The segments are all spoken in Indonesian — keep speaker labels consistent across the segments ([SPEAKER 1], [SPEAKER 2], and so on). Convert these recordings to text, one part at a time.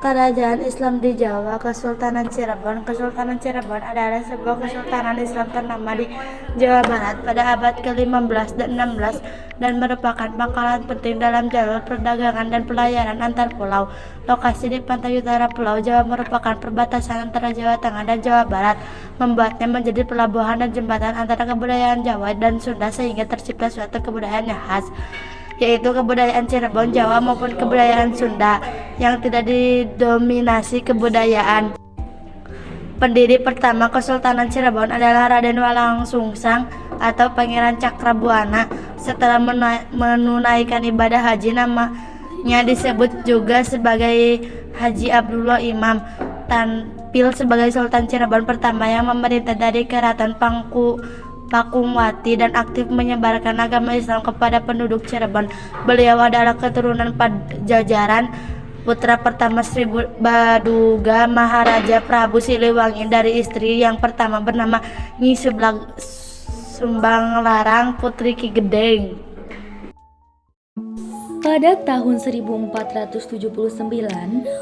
[SPEAKER 1] Kerajaan Islam di Jawa, Kesultanan Cirebon. Kesultanan Cirebon adalah sebuah kesultanan Islam ternama di Jawa Barat pada abad ke-15 dan 16 dan merupakan pangkalan penting dalam jalur perdagangan dan pelayaran antar pulau. Lokasi di pantai utara Pulau Jawa merupakan perbatasan antara Jawa Tengah dan Jawa Barat, membuatnya menjadi pelabuhan dan jembatan antara kebudayaan Jawa dan Sunda sehingga tercipta suatu kebudayaan yang khas, yaitu kebudayaan Cirebon Jawa maupun kebudayaan Sunda yang tidak didominasi kebudayaan. Pendiri pertama Kesultanan Cirebon adalah Raden Walangsungsang atau Pangeran Cakrabuana. Setelah menunaikan ibadah haji, namanya disebut juga sebagai Haji Abdullah Imam. Tampil sebagai Sultan Cirebon pertama yang memerintah dari Keraton Pakumwati dan aktif menyebarkan agama Islam kepada penduduk Cirebon. Beliau adalah keturunan Pajajaran, putra pertama Sri Baduga Maharaja Prabu Siliwangi dari istri yang pertama bernama Nyi Sumbanglarang Putri Ki Gedeng.
[SPEAKER 2] Pada tahun 1479,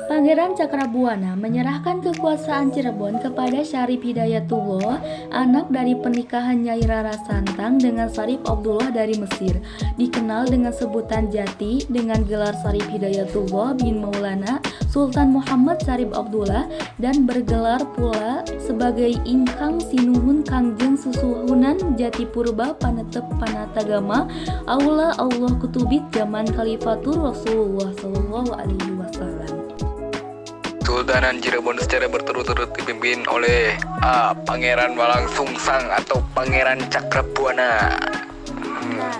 [SPEAKER 2] Pangeran Cakrabuana menyerahkan kekuasaan Cirebon kepada Syarif Hidayatullah, anak dari pernikahan Nyai Rara Santang dengan Syarif Abdullah dari Mesir, dikenal dengan sebutan Jati dengan gelar Syarif Hidayatullah bin Maulana Sultan Muhammad Syarif Abdullah, dan bergelar pula sebagai Ingkang Sinuhun Kangjeng Susuhunan Jati Purba Panetep Panatagama Aula Allah Kutubit zaman Khalifatul Rasulullah Sallallahu Alaihi Wasallam.
[SPEAKER 3] Kesultanan Cirebon secara berturut-turut dipimpin oleh Pangeran Walangsungsang atau Pangeran Cakrabuana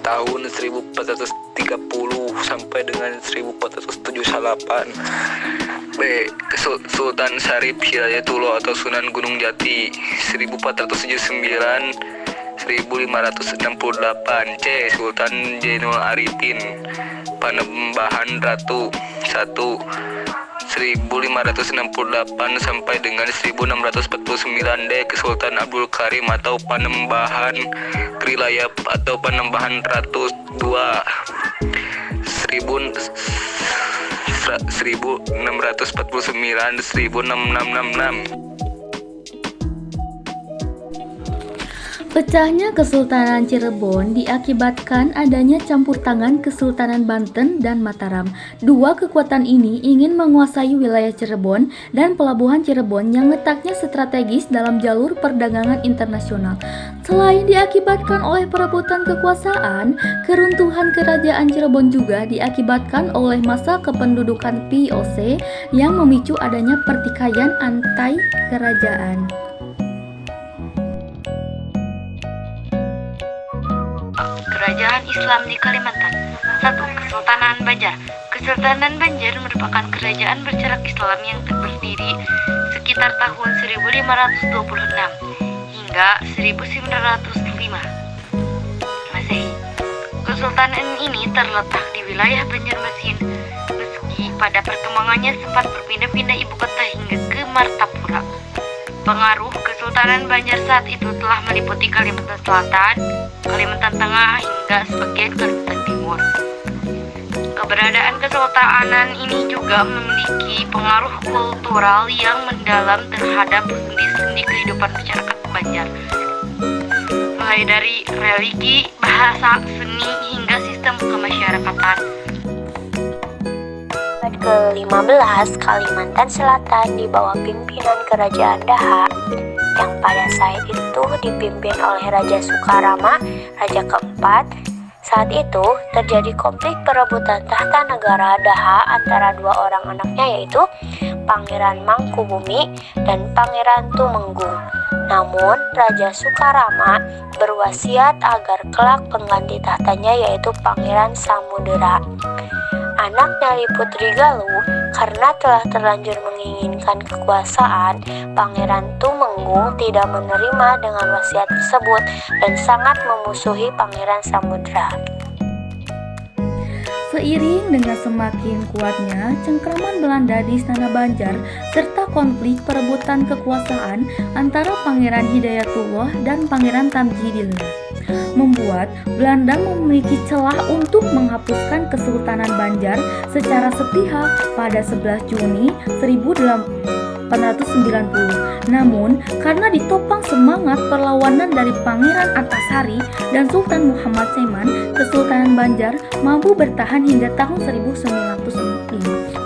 [SPEAKER 3] tahun 1430 sampai dengan 1478. B. Sultan Syarif Hidayatullah atau Sunan Gunung Jati 1479 1568. C. Sultan Zainul Arifin Panembahan Ratu 1 1568 sampai dengan 1649. D. Sultan Abdul Karim atau Panembahan Krilayap atau Panembahan Ratu 2 1649 1666.
[SPEAKER 2] Pecahnya Kesultanan Cirebon diakibatkan adanya campur tangan Kesultanan Banten dan Mataram. Dua kekuatan ini ingin menguasai wilayah Cirebon dan pelabuhan Cirebon yang letaknya strategis dalam jalur perdagangan internasional. Selain diakibatkan oleh perebutan kekuasaan, keruntuhan kerajaan Cirebon juga diakibatkan oleh masa kependudukan VOC yang memicu adanya pertikaian antai kerajaan.
[SPEAKER 4] Kerajaan Islam di Kalimantan. 1. Kesultanan Banjar. Kesultanan Banjar merupakan kerajaan bercorak Islam yang berdiri sekitar tahun 1526 hingga 1905 Masehi. Kesultanan ini terletak di wilayah Banjarmasin, meski pada perkembangannya sempat berpindah-pindah ibu kota hingga ke Martapura. Pengaruh Kesultanan Banjar saat itu telah meliputi Kalimantan Selatan, Kalimantan Tengah, hingga sebagian Kalimantan Timur. Keberadaan kesultanan ini juga memiliki pengaruh kultural yang mendalam terhadap sendi-sendi kehidupan masyarakat Banjar, mulai dari religi, bahasa, seni, hingga sistem kemasyarakatan.
[SPEAKER 5] Ke-15, Kalimantan Selatan di bawah pimpinan Kerajaan Daha yang pada saat itu dipimpin oleh Raja Sukarama, Raja keempat. Saat itu terjadi konflik perebutan tahta negara Daha antara dua orang anaknya, yaitu Pangeran Mangkubumi dan Pangeran Tumenggung. Namun Raja Sukarama berwasiat agar kelak pengganti tahtanya yaitu Pangeran Samudera. Anaknya Putri Galuh, karena telah terlanjur menginginkan kekuasaan, Pangeran Tumenggung tidak menerima dengan wasiat tersebut dan sangat memusuhi Pangeran Samudera.
[SPEAKER 2] Seiring dengan semakin kuatnya cengkraman Belanda di Istana Banjar serta konflik perebutan kekuasaan antara Pangeran Hidayatullah dan Pangeran Tamjidillah, membuat Belanda memiliki celah untuk menghapuskan Kesultanan Banjar secara sepihak pada 11 Juni 1890. Namun, karena ditopang semangat perlawanan dari Pangeran Antasari dan Sultan Muhammad Seman, Kesultanan Banjar mampu bertahan hingga tahun 1905.